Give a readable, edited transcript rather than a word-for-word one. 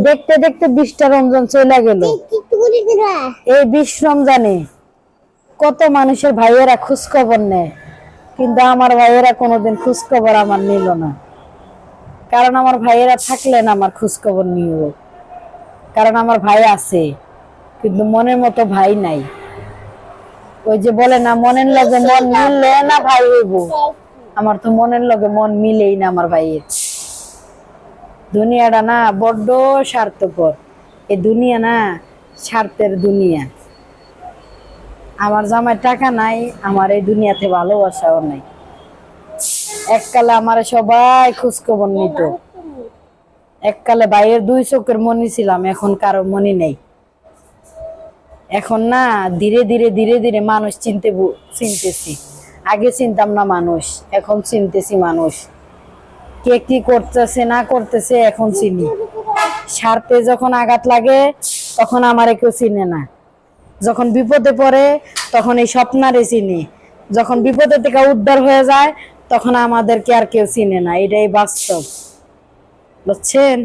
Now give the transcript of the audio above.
দেখতে দেখতে 20টা রমজান চলে গেল। এই 20 রমজানে কত মানুষের ভাইয়েরা খোঁজ খবর নেয়, কিন্তু আমার ভাইয়েরা কোনোদিন খোঁজ খবর আমার নিল না। কারণ আমার ভাইয়েরা থাকলেন আমার খোঁজ খবর নিব, কারণ আমার ভাই আছে, কিন্তু মনের মতো ভাই নাই। ওই যে বলে না, মনের লগে মন মিললে না ভাই হইব, আমার তো মনের লগে মন মিলেই না আমার ভাইয়ের। দুনিয়াটা না বড্ড স্বার্থপর, এই দুনিয়া না স্বার্থের দুনিয়া। আমার জামাই টাকা নাই, আমার এই দুনিয়াতে ভালোবাসাও নাই। এককালে আমার সবাই খোঁজ খবর নিত, এককালে ভাইয়ের 2 চোখের মনি ছিলাম, এখন কারো মনি নেই। এখন না ধীরে ধীরে ধীরে ধীরে মানুষ চিনতেছি। আগে চিনতাম না মানুষ, এখন চিনতেছি মানুষ। কে কি করতেছে না করতেছে এখন চিনি। স্বার্থে যখন আঘাত লাগে তখন আমারে কেউ চিনে না, যখন বিপদে পড়ে তখন এই স্বপ্নারে চিনি, যখন বিপদের থেকে উদ্ধার হয়ে যায় তখন আমাদেরকে আর কেউ চিনে না। এটাই বাস্তব, বুঝছেন?